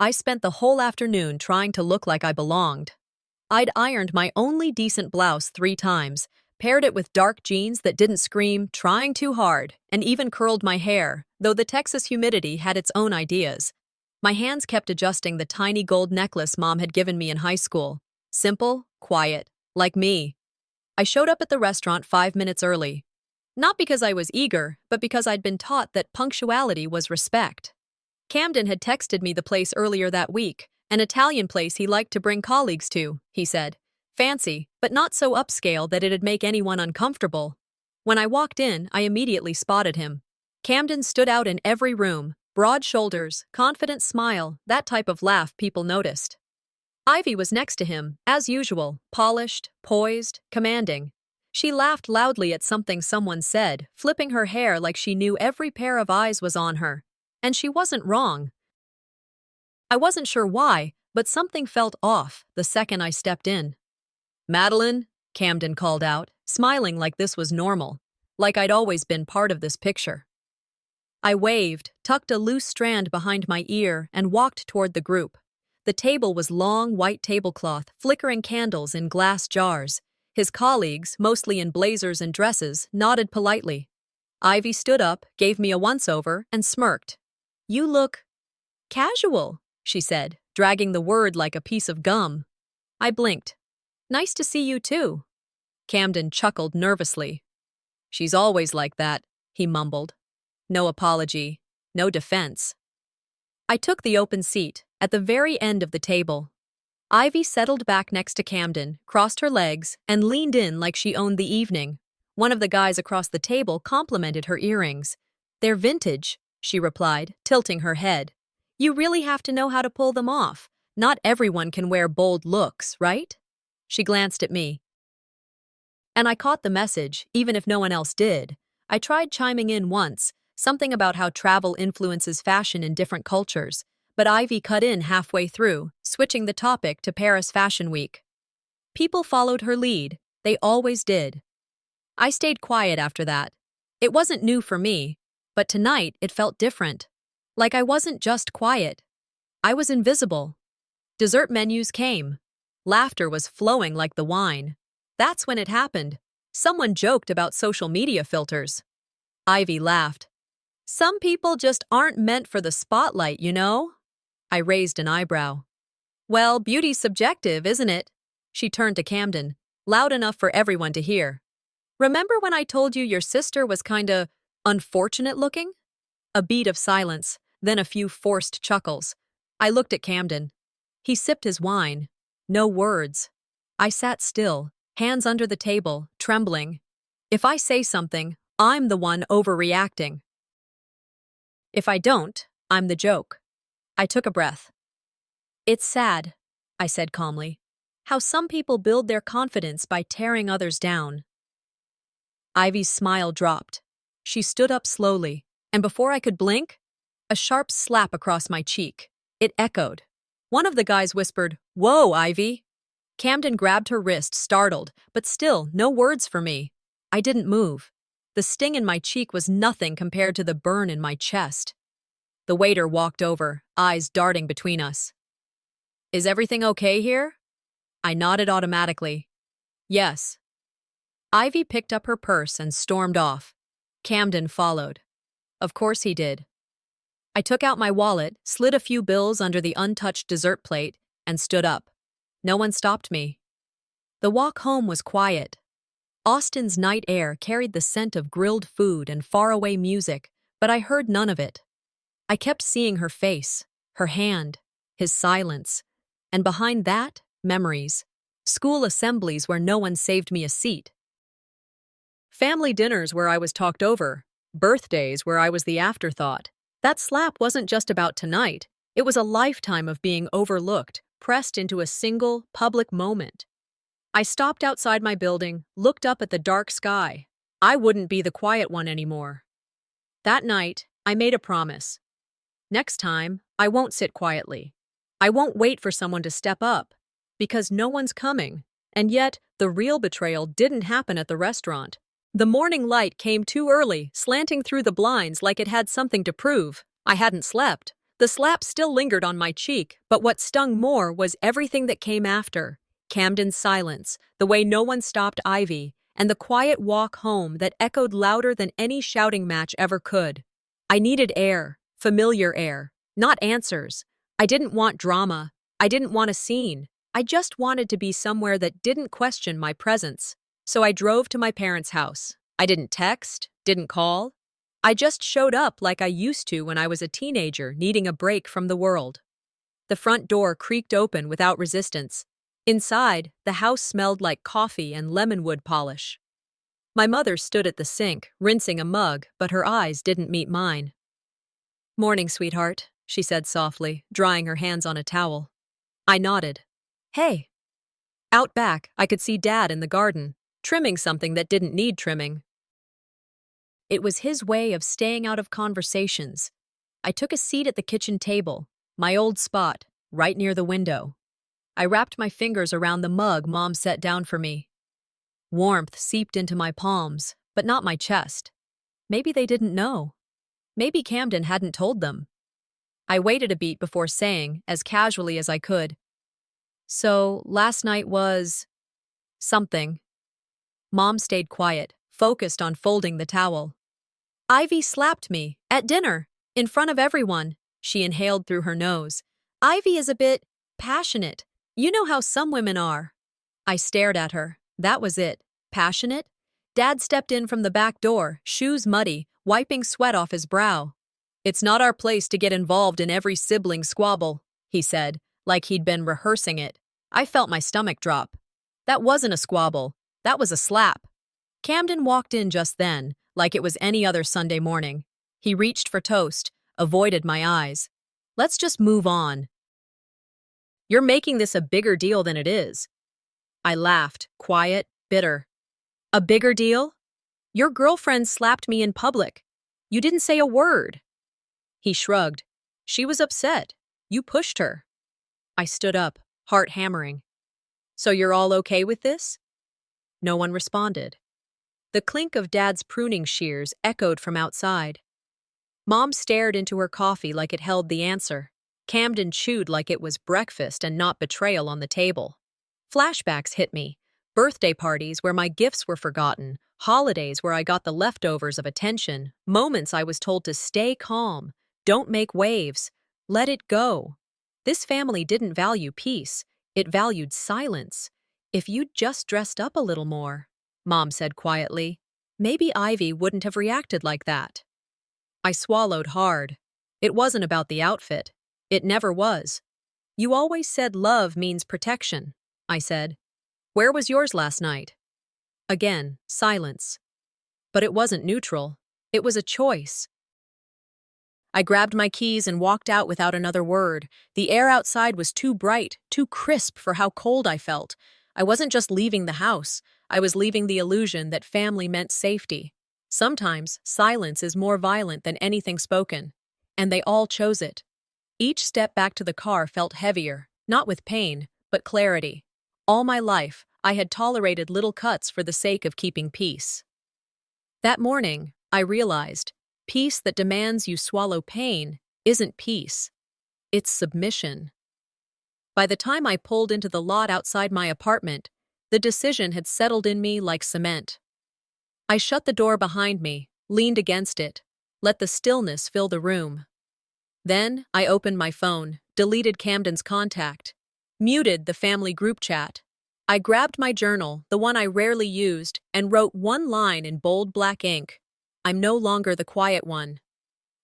I spent the whole afternoon trying to look like I belonged. I'd ironed my only decent blouse 3 times, paired it with dark jeans that didn't scream, trying too hard, and even curled my hair, though the Texas humidity had its own ideas. My hands kept adjusting the tiny gold necklace Mom had given me in high school. Simple, quiet, like me. I showed up at the restaurant 5 minutes early. Not because I was eager, but because I'd been taught that punctuality was respect. Camden had texted me the place earlier that week, an Italian place he liked to bring colleagues to, he said. Fancy, but not so upscale that it'd make anyone uncomfortable. When I walked in, I immediately spotted him. Camden stood out in every room, broad shoulders, confident smile, that type of laugh people noticed. Ivy was next to him, as usual, polished, poised, commanding. She laughed loudly at something someone said, flipping her hair like she knew every pair of eyes was on her. And she wasn't wrong. I wasn't sure why, but something felt off the second I stepped in. "Madeline," Camden called out, smiling like this was normal, like I'd always been part of this picture. I waved, tucked a loose strand behind my ear, and walked toward the group. The table was long white tablecloth, flickering candles in glass jars. His colleagues, mostly in blazers and dresses, nodded politely. Ivy stood up, gave me a once-over, and smirked. "You look casual," she said, dragging the word like a piece of gum. I blinked. "Nice to see you too." Camden chuckled nervously. "She's always like that," he mumbled. No apology, no defense. I took the open seat, at the very end of the table. Ivy settled back next to Camden, crossed her legs, and leaned in like she owned the evening. One of the guys across the table complimented her earrings. "They're vintage," she replied, tilting her head. "You really have to know how to pull them off. Not everyone can wear bold looks, right?" She glanced at me. And I caught the message, even if no one else did. I tried chiming in once, something about how travel influences fashion in different cultures, but Ivy cut in halfway through, switching the topic to Paris Fashion Week. People followed her lead. They always did. I stayed quiet after that. It wasn't new for me, but tonight it felt different. Like I wasn't just quiet. I was invisible. Dessert menus came. Laughter was flowing like the wine. That's when it happened. Someone joked about social media filters. Ivy laughed. "Some people just aren't meant for the spotlight, you know?" I raised an eyebrow. "Well, beauty's subjective, isn't it?" She turned to Camden, loud enough for everyone to hear. "Remember when I told you your sister was kinda unfortunate looking?" A beat of silence, then a few forced chuckles. I looked at Camden. He sipped his wine. No words. I sat still, hands under the table, trembling. If I say something, I'm the one overreacting. If I don't, I'm the joke. I took a breath. "It's sad," I said calmly, "how some people build their confidence by tearing others down." Ivy's smile dropped. She stood up slowly, and before I could blink, a sharp slap across my cheek. It echoed. One of the guys whispered, "Whoa, Ivy!" Camden grabbed her wrist, startled, but still no words for me. I didn't move. The sting in my cheek was nothing compared to the burn in my chest. The waiter walked over, eyes darting between us. "Is everything okay here?" I nodded automatically. "Yes." Ivy picked up her purse and stormed off. Camden followed. Of course he did. I took out my wallet, slid a few bills under the untouched dessert plate, and stood up. No one stopped me. The walk home was quiet. Austin's night air carried the scent of grilled food and faraway music, but I heard none of it. I kept seeing her face, her hand, his silence, and behind that, memories. School assemblies where no one saved me a seat. Family dinners where I was talked over. Birthdays where I was the afterthought. That slap wasn't just about tonight. It was a lifetime of being overlooked, pressed into a single, public moment. I stopped outside my building, looked up at the dark sky. I wouldn't be the quiet one anymore. That night, I made a promise. Next time, I won't sit quietly. I won't wait for someone to step up, because no one's coming. And yet, the real betrayal didn't happen at the restaurant. The morning light came too early, slanting through the blinds like it had something to prove. I hadn't slept. The slap still lingered on my cheek, but what stung more was everything that came after. Camden's silence, the way no one stopped Ivy, and the quiet walk home that echoed louder than any shouting match ever could. I needed air, familiar air, not answers. I didn't want drama. I didn't want a scene. I just wanted to be somewhere that didn't question my presence. So I drove to my parents' house. I didn't text, didn't call. I just showed up like I used to when I was a teenager needing a break from the world. The front door creaked open without resistance. Inside, the house smelled like coffee and lemonwood polish. My mother stood at the sink, rinsing a mug, but her eyes didn't meet mine. "Morning, sweetheart," she said softly, drying her hands on a towel. I nodded. "Hey." Out back, I could see Dad in the garden, trimming something that didn't need trimming. It was his way of staying out of conversations. I took a seat at the kitchen table, my old spot, right near the window. I wrapped my fingers around the mug Mom set down for me. Warmth seeped into my palms, but not my chest. Maybe they didn't know. Maybe Camden hadn't told them. I waited a beat before saying, as casually as I could, "So, last night was something." Mom stayed quiet, focused on folding the towel. "Ivy slapped me, at dinner, in front of everyone." She inhaled through her nose. "Ivy is a bit passionate. You know how some women are." I stared at her. That was it. Passionate? Dad stepped in from the back door, shoes muddy, wiping sweat off his brow. "It's not our place to get involved in every sibling squabble," he said, like he'd been rehearsing it. I felt my stomach drop. That wasn't a squabble. That was a slap. Camden walked in just then, like it was any other Sunday morning. He reached for toast, avoided my eyes. "Let's just move on." "You're making this a bigger deal than it is." I laughed, quiet, bitter. "A bigger deal? Your girlfriend slapped me in public. You didn't say a word." He shrugged. "She was upset. You pushed her." I stood up, heart hammering. "So you're all okay with this?" No one responded. The clink of Dad's pruning shears echoed from outside. Mom stared into her coffee like it held the answer. Camden chewed like it was breakfast and not betrayal on the table. Flashbacks hit me. Birthday parties where my gifts were forgotten, holidays where I got the leftovers of attention, moments I was told to stay calm, don't make waves, let it go. This family didn't value peace, it valued silence. "If you'd just dressed up a little more," Mom said quietly, "maybe Ivy wouldn't have reacted like that." I swallowed hard. It wasn't about the outfit. It never was. "You always said love means protection," I said. "Where was yours last night?" Again, silence. But it wasn't neutral. It was a choice. I grabbed my keys and walked out without another word. The air outside was too bright, too crisp for how cold I felt. I wasn't just leaving the house. I was leaving the illusion that family meant safety. Sometimes, silence is more violent than anything spoken. And they all chose it. Each step back to the car felt heavier, not with pain, but clarity. All my life, I had tolerated little cuts for the sake of keeping peace. That morning, I realized, peace that demands you swallow pain isn't peace. It's submission. By the time I pulled into the lot outside my apartment, the decision had settled in me like cement. I shut the door behind me, leaned against it, let the stillness fill the room. Then I opened my phone, deleted Camden's contact, muted the family group chat. I grabbed my journal, the one I rarely used, and wrote one line in bold black ink. "I'm no longer the quiet one."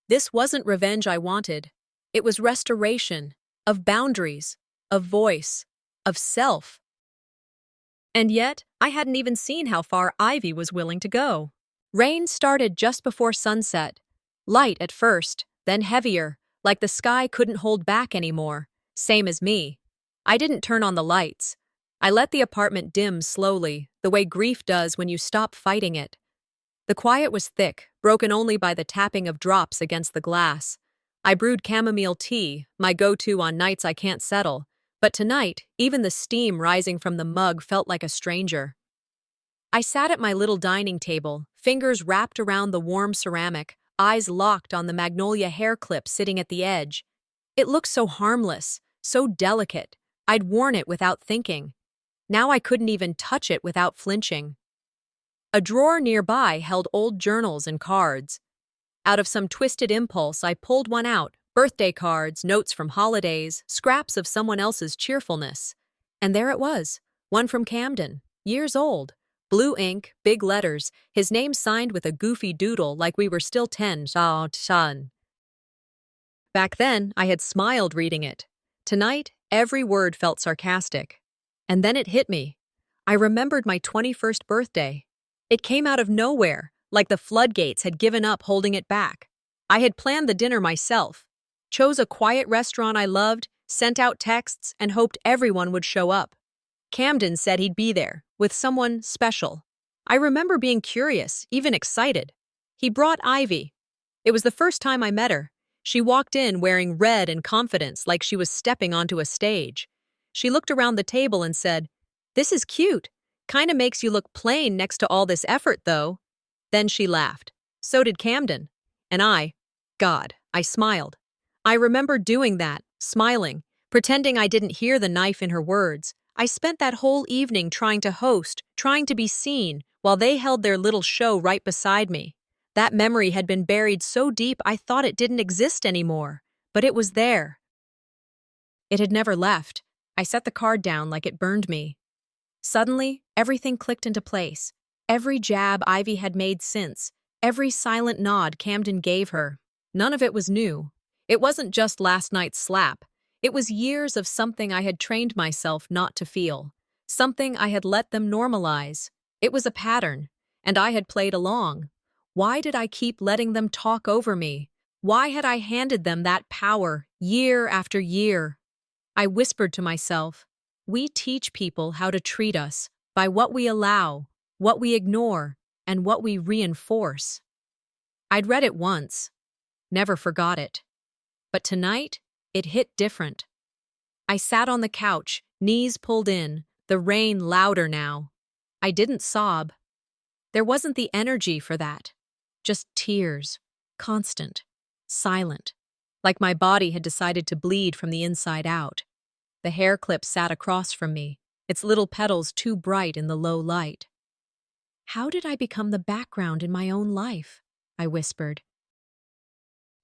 This wasn't revenge I wanted. It was restoration, of boundaries, of voice, of self. And yet, I hadn't even seen how far Ivy was willing to go. Rain started just before sunset. Light at first, then heavier, like the sky couldn't hold back anymore. Same as me. I didn't turn on the lights. I let the apartment dim slowly, the way grief does when you stop fighting it. The quiet was thick, broken only by the tapping of drops against the glass. I brewed chamomile tea, my go-to on nights I can't settle. But tonight, even the steam rising from the mug felt like a stranger. I sat at my little dining table, fingers wrapped around the warm ceramic, eyes locked on the magnolia hair clip sitting at the edge. It looked so harmless, so delicate. I'd worn it without thinking. Now I couldn't even touch it without flinching. A drawer nearby held old journals and cards. Out of some twisted impulse, I pulled one out. Birthday cards, notes from holidays, scraps of someone else's cheerfulness. And there it was, one from Camden, years old. Blue ink, big letters, his name signed with a goofy doodle like we were still 10. Back then, I had smiled reading it. Tonight, every word felt sarcastic. And then it hit me. I remembered my 21st birthday. It came out of nowhere, like the floodgates had given up holding it back. I had planned the dinner myself, chose a quiet restaurant I loved, sent out texts, and hoped everyone would show up. Camden said he'd be there, with someone special. I remember being curious, even excited. He brought Ivy. It was the first time I met her. She walked in wearing red and confidence, like she was stepping onto a stage. She looked around the table and said, "This is cute. Kinda makes you look plain next to all this effort, though." Then she laughed. So did Camden. And I smiled. I remember doing that, smiling, pretending I didn't hear the knife in her words. I spent that whole evening trying to host, trying to be seen, while they held their little show right beside me. That memory had been buried so deep I thought it didn't exist anymore. But it was there. It had never left. I set the card down like it burned me. Suddenly, everything clicked into place. Every jab Ivy had made since, every silent nod Camden gave her. None of it was new. It wasn't just last night's slap. It was years of something I had trained myself not to feel. Something I had let them normalize. It was a pattern, and I had played along. Why did I keep letting them talk over me? Why had I handed them that power year after year? I whispered to myself, we teach people how to treat us by what we allow, what we ignore, and what we reinforce. I'd read it once, never forgot it. But tonight, it hit different. I sat on the couch, knees pulled in, the rain louder now. I didn't sob. There wasn't the energy for that. Just tears, constant, silent, like my body had decided to bleed from the inside out. The hair clip sat across from me, its little petals too bright in the low light. How did I become the background in my own life? I whispered.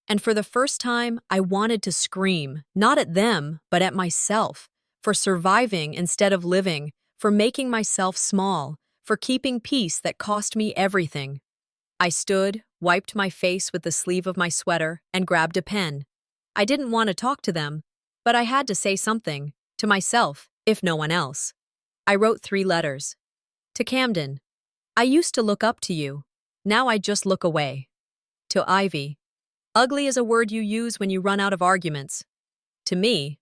And for the first time, I wanted to scream, not at them, but at myself, for surviving instead of living, for making myself small, for keeping peace that cost me everything. I stood, wiped my face with the sleeve of my sweater, and grabbed a pen. I didn't want to talk to them, but I had to say something, to myself, if no one else. I wrote 3 letters. To Camden, I used to look up to you. Now I just look away. To Ivy, ugly is a word you use when you run out of arguments. To me,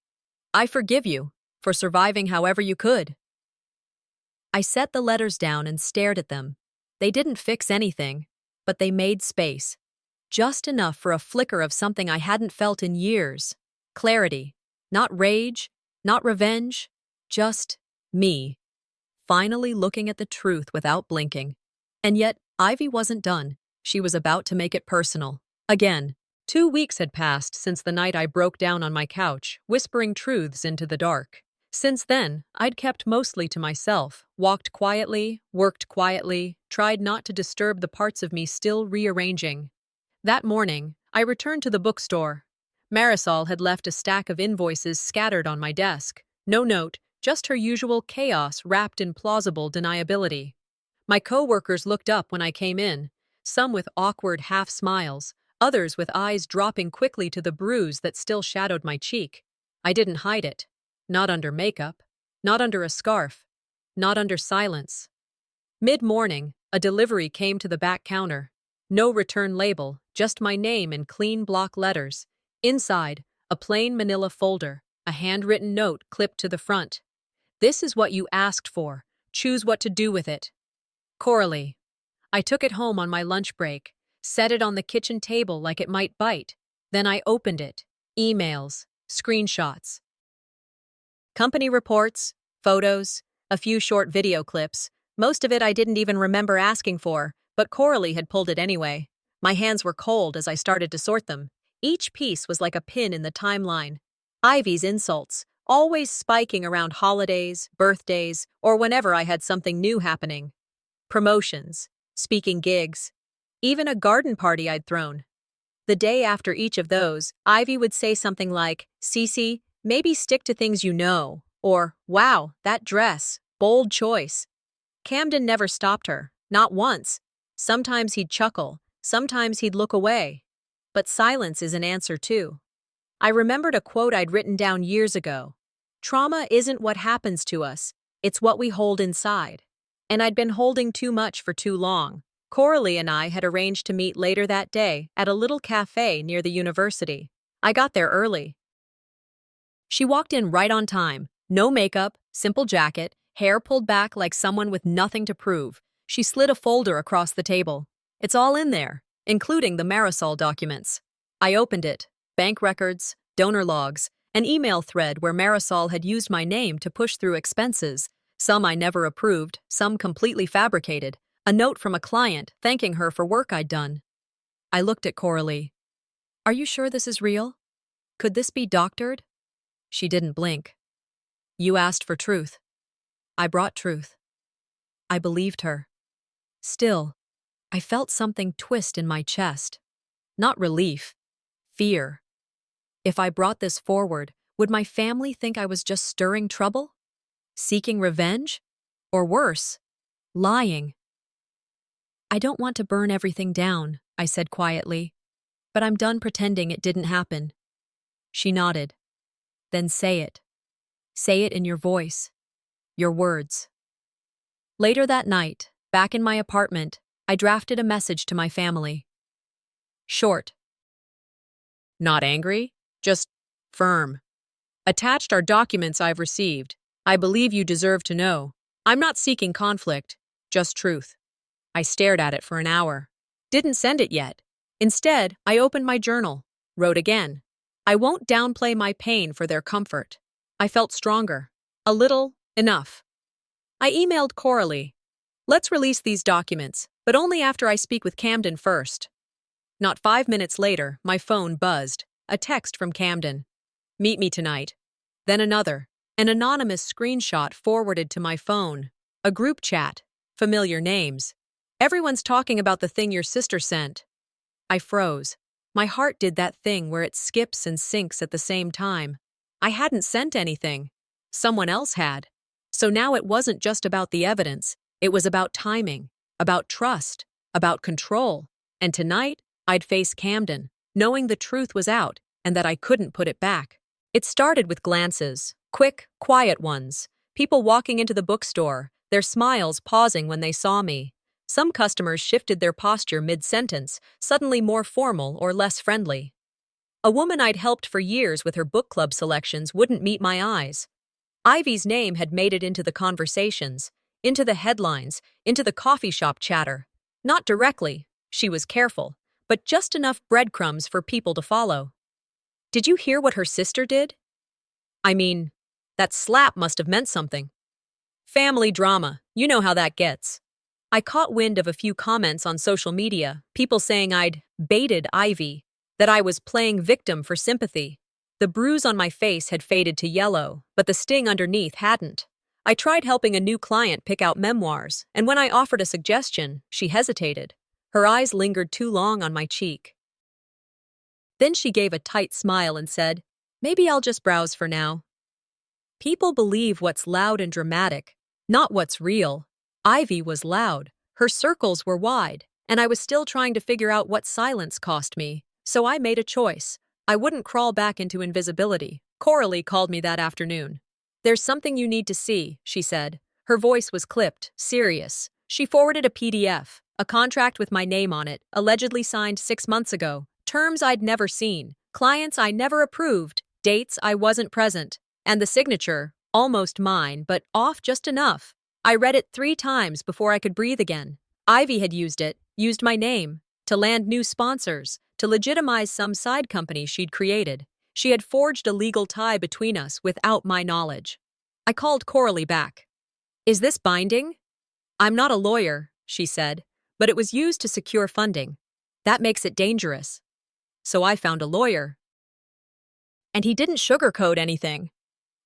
I forgive you for surviving however you could. I set the letters down and stared at them. They didn't fix anything, but they made space. Just enough for a flicker of something I hadn't felt in years. Clarity. Not rage, not revenge, just me. Finally looking at the truth without blinking. And yet, Ivy wasn't done. She was about to make it personal. Again, 2 weeks had passed since the night I broke down on my couch, whispering truths into the dark. Since then, I'd kept mostly to myself, walked quietly, worked quietly, tried not to disturb the parts of me still rearranging. That morning, I returned to the bookstore. Marisol had left a stack of invoices scattered on my desk. No note, just her usual chaos wrapped in plausible deniability. My co-workers looked up when I came in, some with awkward half-smiles, others with eyes dropping quickly to the bruise that still shadowed my cheek. I didn't hide it. Not under makeup, not under a scarf, not under silence. Mid-morning, a delivery came to the back counter. No return label, just my name in clean block letters. Inside, a plain manila folder, a handwritten note clipped to the front. This is what you asked for. Choose what to do with it. Coralie. I took it home on my lunch break, set it on the kitchen table like it might bite. Then I opened it. Emails, screenshots. Company reports, photos, a few short video clips. Most of it I didn't even remember asking for, but Coralie had pulled it anyway. My hands were cold as I started to sort them. Each piece was like a pin in the timeline. Ivy's insults, always spiking around holidays, birthdays, or whenever I had something new happening. Promotions, speaking gigs, even a garden party I'd thrown. The day after each of those, Ivy would say something like, "Cece, maybe stick to things you know," or, "Wow, that dress, bold choice." Camden never stopped her, not once. Sometimes he'd chuckle, sometimes he'd look away. But silence is an answer too. I remembered a quote I'd written down years ago. Trauma isn't what happens to us, it's what we hold inside. And I'd been holding too much for too long. Coralie and I had arranged to meet later that day at a little cafe near the university. I got there early. She walked in right on time. No makeup, simple jacket, hair pulled back like someone with nothing to prove. She slid a folder across the table. "It's all in there, including the Marisol documents." I opened it. Bank records, donor logs, an email thread where Marisol had used my name to push through expenses. Some I never approved, some completely fabricated. A note from a client thanking her for work I'd done. I looked at Coralie. "Are you sure this is real? Could this be doctored?" She didn't blink. "You asked for truth. I brought truth." I believed her. Still, I felt something twist in my chest. Not relief, fear. If I brought this forward, would my family think I was just stirring trouble? Seeking revenge? Or worse, lying? "I don't want to burn everything down," I said quietly, "but I'm done pretending it didn't happen." She nodded. "Then say it. Say it in your voice. Your words." Later that night, back in my apartment, I drafted a message to my family. Short. Not angry, just firm. "Attached are documents I've received. I believe you deserve to know. I'm not seeking conflict, just truth." I stared at it for an hour. Didn't send it yet. Instead, I opened my journal. Wrote again. "I won't downplay my pain for their comfort." I felt stronger. A little, enough. I emailed Coralie. "Let's release these documents, but only after I speak with Camden first." Not 5 minutes later, my phone buzzed. A text from Camden. "Meet me tonight." Then another. An anonymous screenshot forwarded to my phone. A group chat. Familiar names. "Everyone's talking about the thing your sister sent." I froze. My heart did that thing where it skips and sinks at the same time. I hadn't sent anything. Someone else had. So now it wasn't just about the evidence. It was about timing, about trust, about control. And tonight, I'd face Camden, knowing the truth was out and that I couldn't put it back. It started with glances, quick, quiet ones. People walking into the bookstore, their smiles pausing when they saw me. Some customers shifted their posture mid-sentence, suddenly more formal or less friendly. A woman I'd helped for years with her book club selections wouldn't meet my eyes. Ivy's name had made it into the conversations, into the headlines, into the coffee shop chatter. Not directly, she was careful, but just enough breadcrumbs for people to follow. "Did you hear what her sister did?" I mean, that slap must have meant something. Family drama, you know how that gets. I caught wind of a few comments on social media, people saying I'd baited Ivy, that I was playing victim for sympathy. The bruise on my face had faded to yellow, but the sting underneath hadn't. I tried helping a new client pick out memoirs, and when I offered a suggestion, she hesitated. Her eyes lingered too long on my cheek. Then she gave a tight smile and said, "Maybe I'll just browse for now." People believe what's loud and dramatic, not what's real. Ivy was loud, her circles were wide, and I was still trying to figure out what silence cost me, so I made a choice. I wouldn't crawl back into invisibility. Coralie called me that afternoon. "There's something you need to see," she said. Her voice was clipped, serious. She forwarded a PDF, a contract with my name on it, allegedly signed 6 months ago, terms I'd never seen, clients I never approved, dates I wasn't present, and the signature, almost mine, but off just enough. I read it 3 times before I could breathe again. Ivy had used it, used my name, to land new sponsors, to legitimize some side company she'd created. She had forged a legal tie between us without my knowledge. I called Coralie back. "Is this binding?" "I'm not a lawyer," she said, "but it was used to secure funding. That makes it dangerous." so I found a lawyer. And he didn't sugarcoat anything.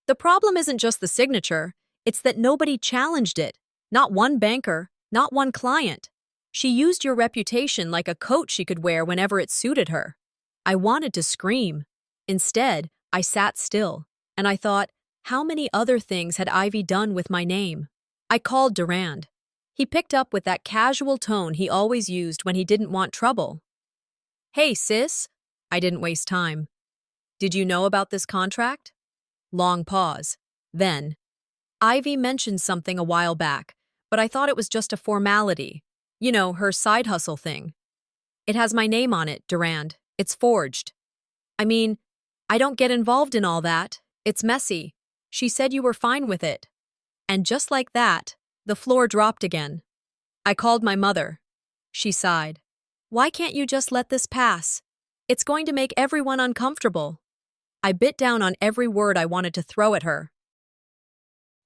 The problem isn't just the signature, it's that nobody challenged it. Not one banker, not one client. She used your reputation like a coat she could wear whenever it suited her. I wanted to scream. Instead, I sat still, and I thought, how many other things had Ivy done with my name? I called Durand. He picked up with that casual tone he always used when he didn't want trouble. Hey, sis. I didn't waste time. Did you know about this contract? Long pause. Then, Ivy mentioned something a while back, but I thought it was just a formality. You know, her side hustle thing. It has my name on it, Durand. It's forged. I mean, I don't get involved in all that. It's messy. She said you were fine with it. And just like that, the floor dropped again. I called my mother. She sighed. Why can't you just let this pass? It's going to make everyone uncomfortable. I bit down on every word I wanted to throw at her.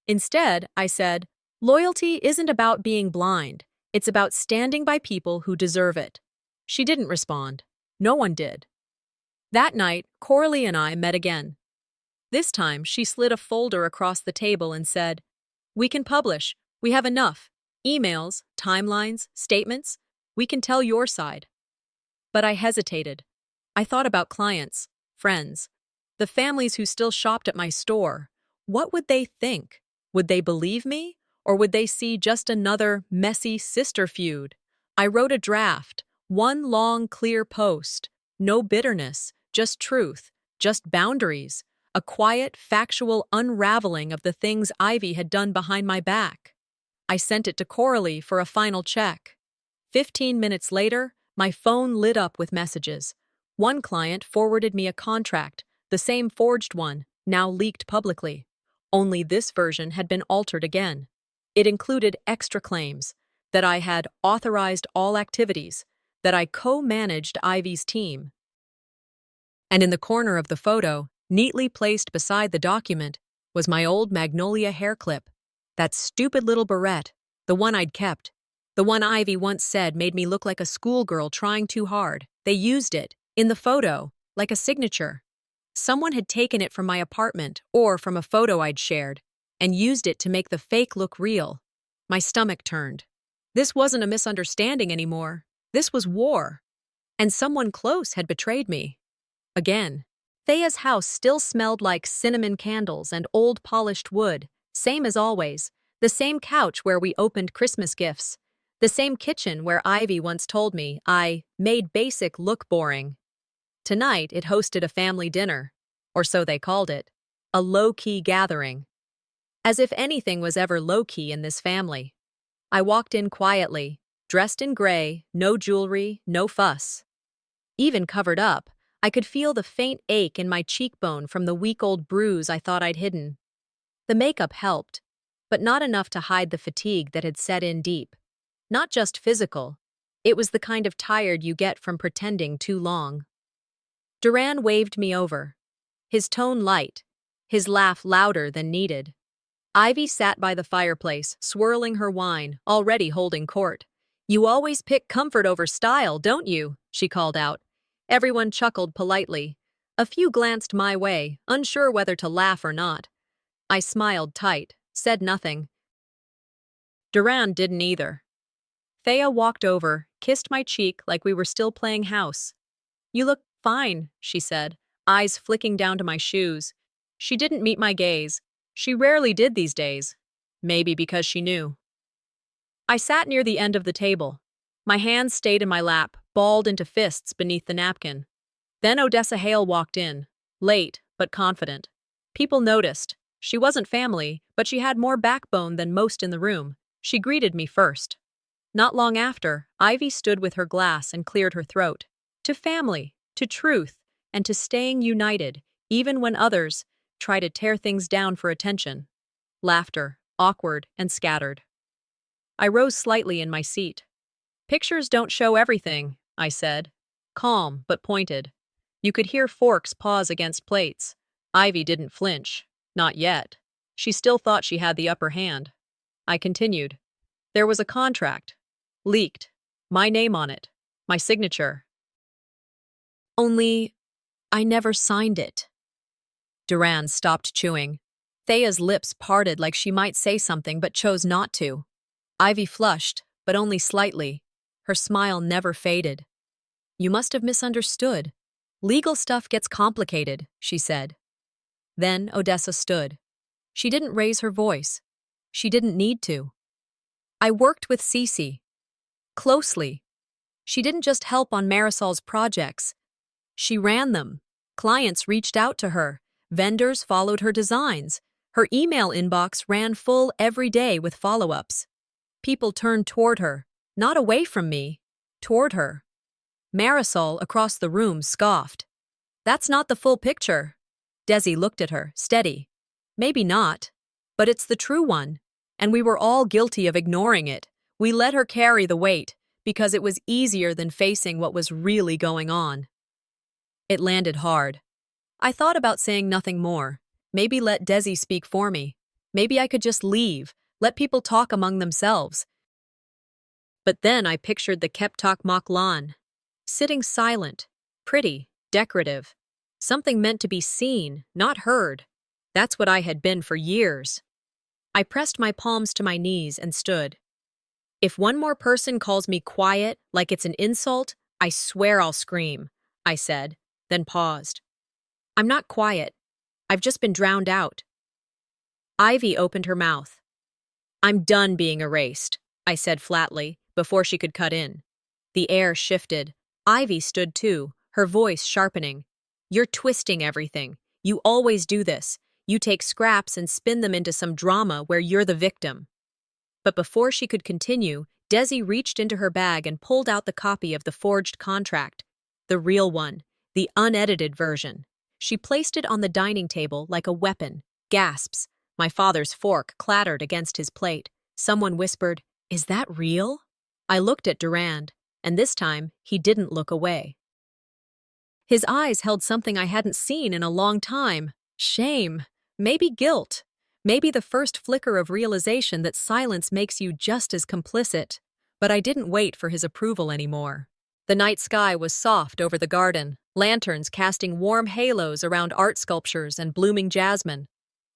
Instead, I said, loyalty isn't about being blind. It's about standing by people who deserve it. She didn't respond. No one did. That night, Coralie and I met again. This time, she slid a folder across the table and said, we can publish. We have enough. Emails, timelines, statements. We can tell your side. But I hesitated. I thought about clients, friends, the families who still shopped at my store. What would they think? Would they believe me? Or would they see just another messy sister feud? I wrote a draft, one long, clear post. No bitterness, just truth, just boundaries. A quiet, factual unraveling of the things Ivy had done behind my back. I sent it to Coralie for a final check. 15 minutes later, my phone lit up with messages. One client forwarded me a contract, the same forged one, now leaked publicly. Only this version had been altered again. It included extra claims, that I had authorized all activities, that I co-managed Ivy's team. And in the corner of the photo, neatly placed beside the document, was my old magnolia hair clip. That stupid little barrette, the one I'd kept. The one Ivy once said made me look like a schoolgirl trying too hard. They used it, in the photo, like a signature. Someone had taken it from my apartment or from a photo I'd shared, and used it to make the fake look real. My stomach turned. This wasn't a misunderstanding anymore. This was war. And someone close had betrayed me. Again. Thea's house still smelled like cinnamon candles and old polished wood, same as always. The same couch where we opened Christmas gifts. The same kitchen where Ivy once told me I made basic look boring. Tonight, it hosted a family dinner, or so they called it, a low-key gathering. As if anything was ever low-key in this family. I walked in quietly, dressed in gray, no jewelry, no fuss. Even covered up, I could feel the faint ache in my cheekbone from the week-old bruise I thought I'd hidden. The makeup helped, but not enough to hide the fatigue that had set in deep. Not just physical, it was the kind of tired you get from pretending too long. Durand waved me over. His tone light, his laugh louder than needed. Ivy sat by the fireplace, swirling her wine, already holding court. You always pick comfort over style, don't you? She called out. Everyone chuckled politely. A few glanced my way, unsure whether to laugh or not. I smiled tight, said nothing. Durand didn't either. Thea walked over, kissed my cheek like we were still playing house. You look fine, she said, eyes flicking down to my shoes. She didn't meet my gaze. She rarely did these days. Maybe because she knew. I sat near the end of the table. My hands stayed in my lap, balled into fists beneath the napkin. Then Odessa Hale walked in, late but confident. People noticed. She wasn't family, but she had more backbone than most in the room. She greeted me first. Not long after, Ivy stood with her glass and cleared her throat. To family, to truth, and to staying united, even when others try to tear things down for attention. Laughter, awkward and scattered. I rose slightly in my seat. Pictures don't show everything, I said. Calm, but pointed. You could hear forks pause against plates. Ivy didn't flinch. Not yet. She still thought she had the upper hand. I continued. There was a contract. Leaked. My name on it. My signature. Only, I never signed it. Duran stopped chewing. Thea's lips parted like she might say something but chose not to. Ivy flushed, but only slightly. Her smile never faded. You must have misunderstood. Legal stuff gets complicated, she said. Then Odessa stood. She didn't raise her voice. She didn't need to. I worked with Cece. Closely. She didn't just help on Marisol's projects. She ran them. Clients reached out to her. Vendors followed her designs. Her email inbox ran full every day with follow-ups. People turned toward her, not away from me, toward her. Marisol across the room scoffed. That's not the full picture. Desi looked at her, steady. Maybe not, but it's the true one. And we were all guilty of ignoring it. We let her carry the weight, because it was easier than facing what was really going on. It landed hard. I thought about saying nothing more. Maybe let Desi speak for me. Maybe I could just leave, let people talk among themselves. But then I pictured the Keptok Maklan, sitting silent, pretty, decorative. Something meant to be seen, not heard. That's what I had been for years. I pressed my palms to my knees and stood. If one more person calls me quiet, like it's an insult, I swear I'll scream, I said, then paused. I'm not quiet. I've just been drowned out. Ivy opened her mouth. I'm done being erased, I said flatly, before she could cut in. The air shifted. Ivy stood too, her voice sharpening. You're twisting everything. You always do this. You take scraps and spin them into some drama where you're the victim. But before she could continue, Desi reached into her bag and pulled out the copy of the forged contract. The real one, the unedited version. She placed it on the dining table like a weapon. Gasps. My father's fork clattered against his plate. Someone whispered, "Is that real?" I looked at Durand, and this time he didn't look away. His eyes held something I hadn't seen in a long time. Shame. Maybe guilt. Maybe the first flicker of realization that silence makes you just as complicit. But I didn't wait for his approval anymore. The night sky was soft over the garden, lanterns casting warm halos around art sculptures and blooming jasmine.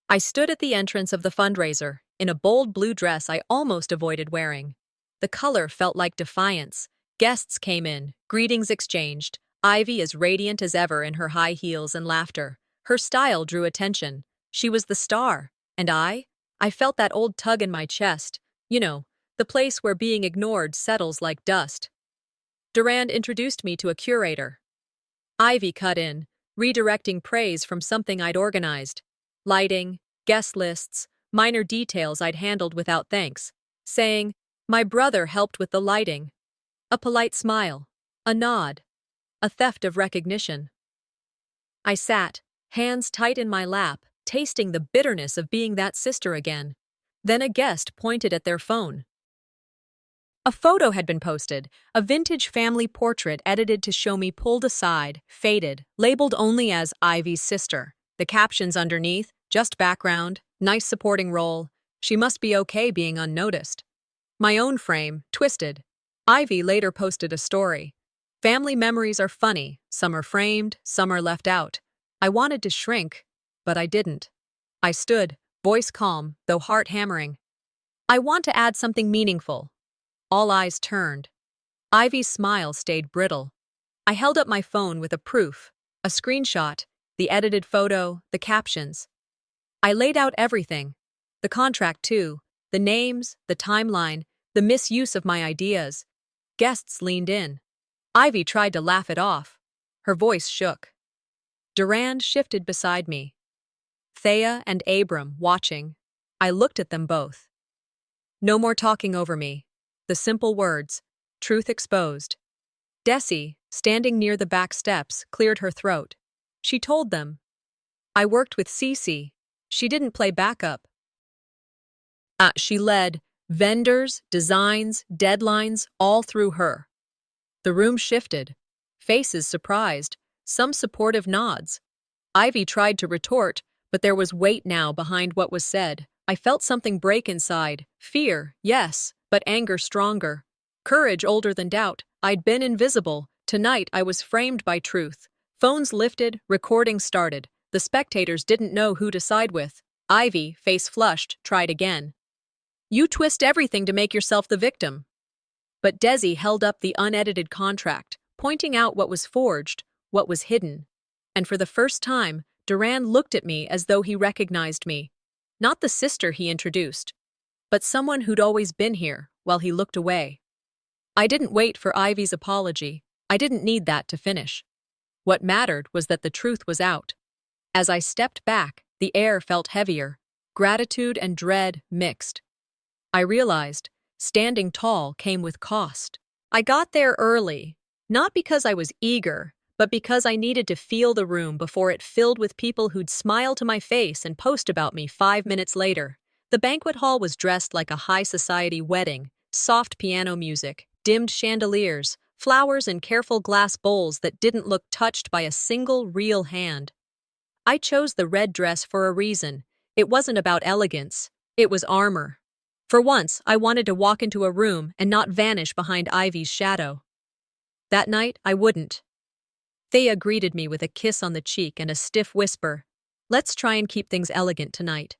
I stood at the entrance of the fundraiser, in a bold blue dress I almost avoided wearing. The color felt like defiance. Guests came in, greetings exchanged, Ivy as radiant as ever in her high heels and laughter. Her style drew attention. She was the star. And I felt that old tug in my chest. You know, the place where being ignored settles like dust. Durand introduced me to a curator. Ivy cut in, redirecting praise from something I'd organized. Lighting, guest lists, minor details I'd handled without thanks. Saying, my brother helped with the lighting. A polite smile. A nod. A theft of recognition. I sat, hands tight in my lap, tasting the bitterness of being that sister again. Then a guest pointed at their phone. A photo had been posted, a vintage family portrait edited to show me pulled aside, faded, labeled only as Ivy's sister. The captions underneath, just background, nice supporting role. She must be okay being unnoticed. My own frame, twisted. Ivy later posted a story. Family memories are funny, some are framed, some are left out. I wanted to shrink, but I didn't. I stood, voice calm, though heart hammering. I want to add something meaningful. All eyes turned. Ivy's smile stayed brittle. I held up my phone with a proof, a screenshot, the edited photo, the captions. I laid out everything. The contract too, the names, the timeline, the misuse of my ideas. Guests leaned in. Ivy tried to laugh it off. Her voice shook. Durand shifted beside me. Thea and Abram watching. I looked at them both. No more talking over me. The simple words, truth exposed. Desi, standing near the back steps, cleared her throat. She told them. I worked with Cece. She didn't play backup. She led vendors, designs, deadlines, all through her. The room shifted. Faces surprised, some supportive nods. Ivy tried to retort, but there was weight now behind what was said. I felt something break inside. Fear, yes, but anger stronger. Courage older than doubt. I'd been invisible, Tonight, I was framed by truth. Phones lifted, recording started. The spectators didn't know who to side with. Ivy, face flushed, tried again. You twist everything to make yourself the victim. But Desi held up the unedited contract, pointing out what was forged, what was hidden. And for the first time, Duran looked at me as though he recognized me. Not the sister he introduced, but someone who'd always been here, while he looked away. I didn't wait for Ivy's apology. I didn't need that to finish. What mattered was that the truth was out. As I stepped back, the air felt heavier. Gratitude and dread mixed. I realized standing tall came with cost. I got there early, not because I was eager, but because I needed to feel the room before it filled with people who'd smile to my face and post about me 5 minutes later. The banquet hall was dressed like a high society wedding, soft piano music, dimmed chandeliers, flowers in careful glass bowls that didn't look touched by a single real hand. I chose the red dress for a reason. It wasn't about elegance, it was armor. For once, I wanted to walk into a room and not vanish behind Ivy's shadow. That night, I wouldn't. Thea greeted me with a kiss on the cheek and a stiff whisper. Let's try and keep things elegant tonight.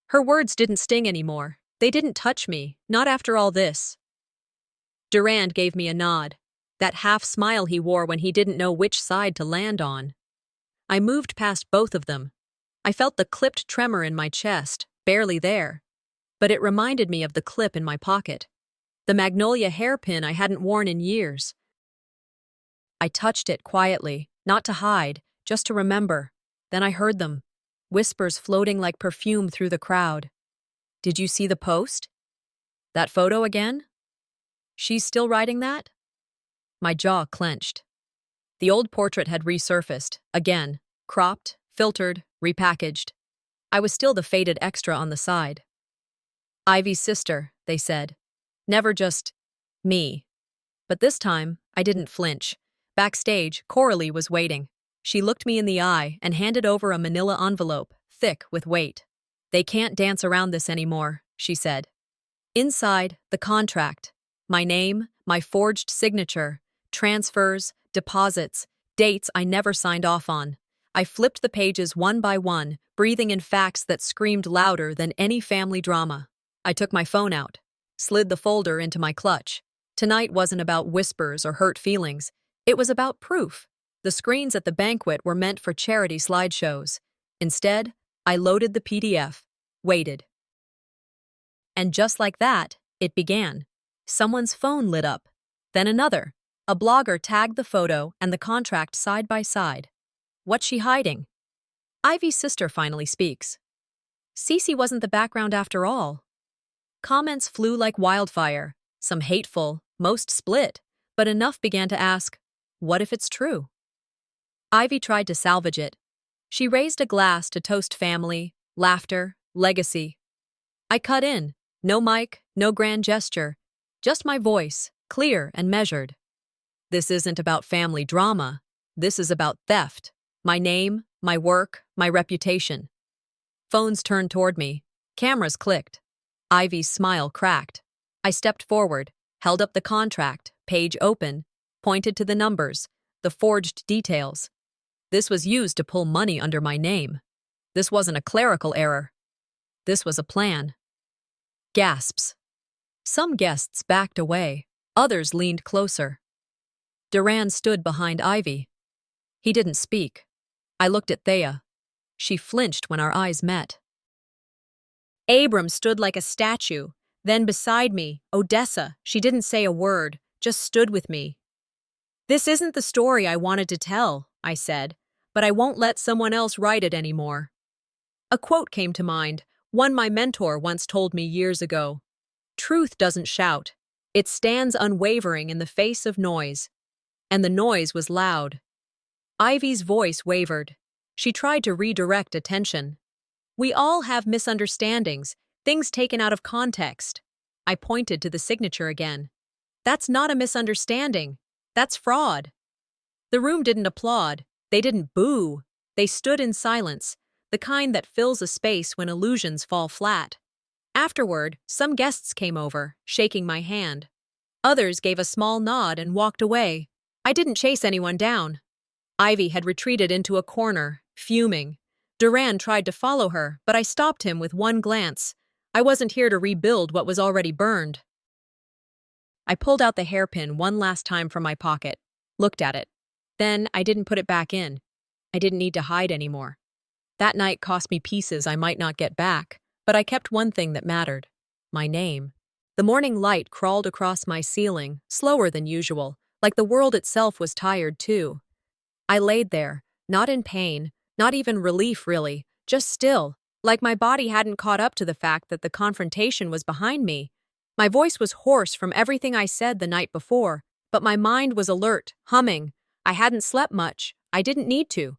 Her words didn't sting anymore. They didn't touch me, not after all this. Durand gave me a nod, that half smile he wore when he didn't know which side to land on. I moved past both of them. I felt the clipped tremor in my chest, barely there. But it reminded me of the clip in my pocket. The magnolia hairpin I hadn't worn in years. I touched it quietly, not to hide, just to remember. Then I heard them, whispers floating like perfume through the crowd. Did you see the post? That photo again? She's still writing that? My jaw clenched. The old portrait had resurfaced, again, cropped, filtered, repackaged. I was still the faded extra on the side. Ivy's sister, they said. Never just me. But this time, I didn't flinch. Backstage, Coralie was waiting. She looked me in the eye and handed over a manila envelope, thick with weight. They can't dance around this anymore, she said. Inside, the contract. My name, my forged signature, transfers, deposits, dates I never signed off on. I flipped the pages one by one, breathing in facts that screamed louder than any family drama. I took my phone out, slid the folder into my clutch. Tonight wasn't about whispers or hurt feelings. It was about proof. The screens at the banquet were meant for charity slideshows. Instead, I loaded the PDF, waited. And just like that, it began. Someone's phone lit up. Then another. A blogger tagged the photo and the contract side by side. What's she hiding? Ivy's sister finally speaks. Cece wasn't the background after all. Comments flew like wildfire, some hateful, most split, but enough began to ask, what if it's true? Ivy tried to salvage it. She raised a glass to toast family, laughter, legacy. I cut in. No mic, no grand gesture, just my voice, clear and measured. This isn't about family drama. This is about theft. My name, my work, my reputation. Phones turned toward me. Cameras clicked. Ivy's smile cracked. I stepped forward, held up the contract, page open, pointed to the numbers, the forged details. This was used to pull money under my name. This wasn't a clerical error. This was a plan. Gasps. Some guests backed away. Others leaned closer. Duran stood behind Ivy. He didn't speak. I looked at Thea. She flinched when our eyes met. Abram stood like a statue. Then beside me, Odessa, she didn't say a word, just stood with me. This isn't the story I wanted to tell, I said, but I won't let someone else write it anymore. A quote came to mind, one my mentor once told me years ago. Truth doesn't shout. It stands unwavering in the face of noise. And the noise was loud. Ivy's voice wavered. She tried to redirect attention. We all have misunderstandings, things taken out of context. I pointed to the signature again. That's not a misunderstanding. That's fraud. The room didn't applaud. They didn't boo. They stood in silence, the kind that fills a space when illusions fall flat. Afterward, some guests came over, shaking my hand. Others gave a small nod and walked away. I didn't chase anyone down. Ivy had retreated into a corner, fuming. Duran tried to follow her, but I stopped him with one glance. I wasn't here to rebuild what was already burned. I pulled out the hairpin one last time from my pocket, looked at it. Then I didn't put it back in. I didn't need to hide anymore. That night cost me pieces I might not get back, but I kept one thing that mattered: my name. The morning light crawled across my ceiling, slower than usual, like the world itself was tired too. I laid there, not in pain, not even relief really, just still, like my body hadn't caught up to the fact that the confrontation was behind me. My voice was hoarse from everything I said the night before, but my mind was alert, humming. I hadn't slept much. I didn't need to.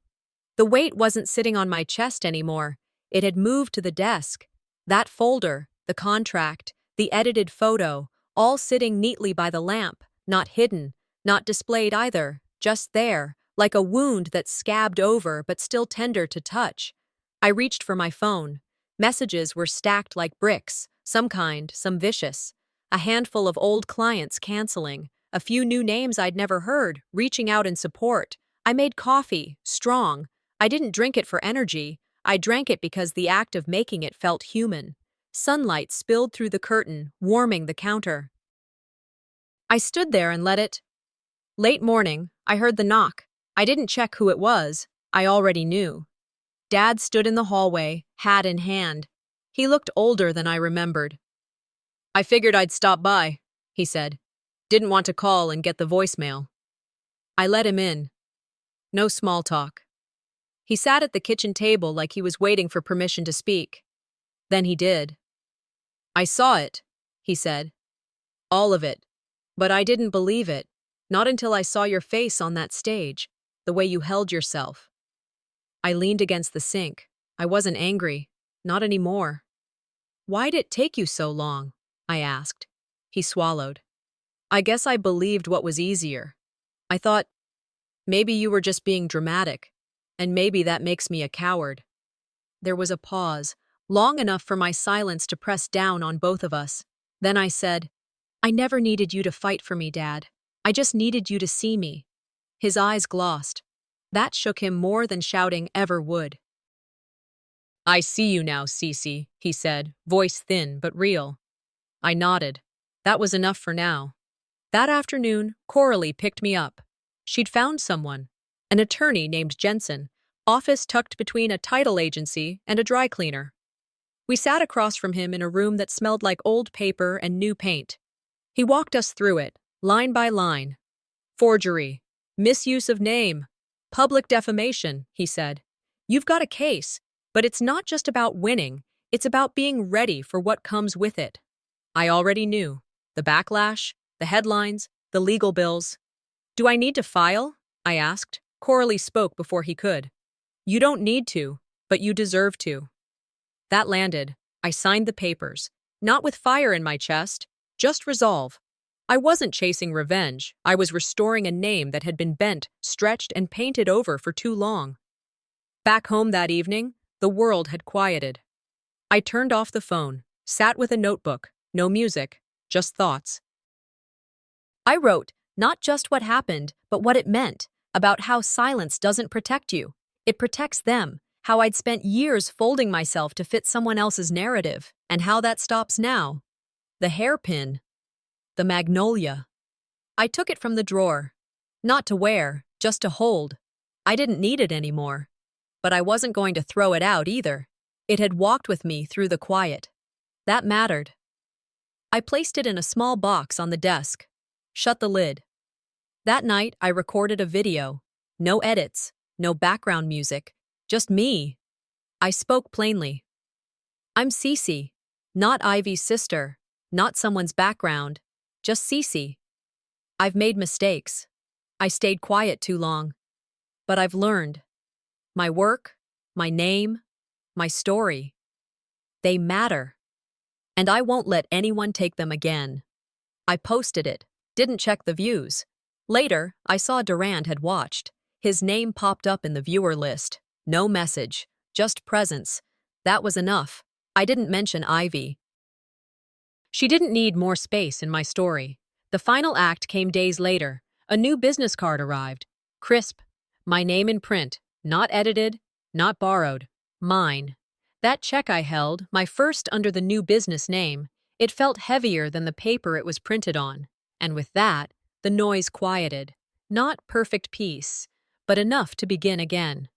The weight wasn't sitting on my chest anymore. It had moved to the desk. That folder, the contract, the edited photo, all sitting neatly by the lamp, not hidden, not displayed either, just there, like a wound that scabbed over but still tender to touch. I reached for my phone. Messages were stacked like bricks, some kind, some vicious. A handful of old clients canceling, a few new names I'd never heard, reaching out in support. I made coffee, strong. I didn't drink it for energy. I drank it because the act of making it felt human. Sunlight spilled through the curtain, warming the counter. I stood there and let it. Late morning, I heard the knock. I didn't check who it was. I already knew. Dad stood in the hallway, hat in hand. He looked older than I remembered. "I figured I'd stop by," he said. "Didn't want to call and get the voicemail." I let him in. No small talk. He sat at the kitchen table like he was waiting for permission to speak. Then he did. "I saw it," he said. "All of it. But I didn't believe it. Not until I saw your face on that stage, the way you held yourself." I leaned against the sink. I wasn't angry. Not anymore. "Why'd it take you so long?" I asked. He swallowed. "I guess I believed what was easier. I thought, maybe you were just being dramatic, and maybe that makes me a coward." There was a pause, long enough for my silence to press down on both of us. Then I said, "I never needed you to fight for me, Dad. I just needed you to see me." His eyes glossed. That shook him more than shouting ever would. "I see you now, Cece," he said, voice thin but real. I nodded. That was enough for now. That afternoon, Coralie picked me up. She'd found someone, an attorney named Jensen, office tucked between a title agency and a dry cleaner. We sat across from him in a room that smelled like old paper and new paint. He walked us through it, line by line. "Forgery, misuse of name, public defamation," he said. "You've got a case, but it's not just about winning, it's about being ready for what comes with it." I already knew. The backlash, the headlines, the legal bills. "Do I need to file?" I asked. Coralie spoke before he could. "You don't need to, but you deserve to." That landed. I signed the papers, not with fire in my chest, just resolve. I wasn't chasing revenge. I was restoring a name that had been bent, stretched, and painted over for too long. Back home that evening, the world had quieted. I turned off the phone, sat with a notebook, no music, just thoughts. I wrote not just what happened, but what it meant, about how silence doesn't protect you. It protects them, how I'd spent years folding myself to fit someone else's narrative, and how that stops now. The hairpin. The magnolia. I took it from the drawer. Not to wear, just to hold. I didn't need it anymore. But I wasn't going to throw it out either. It had walked with me through the quiet. That mattered. I placed it in a small box on the desk. Shut the lid. That night, I recorded a video. No edits, no background music, just me. I spoke plainly. "I'm Cece, not Ivy's sister, not someone's background, just Cece. I've made mistakes. I stayed quiet too long. But I've learned. My work, my name, my story. They matter. And I won't let anyone take them again." I posted it, didn't check the views. Later, I saw Durand had watched. His name popped up in the viewer list. No message, just presence. That was enough. I didn't mention Ivy. She didn't need more space in my story. The final act came days later. A new business card arrived. Crisp. My name in print. Not edited, not borrowed. Mine. That check I held, my first under the new business name, it felt heavier than the paper it was printed on. And with that, the noise quieted. Not perfect peace, but enough to begin again.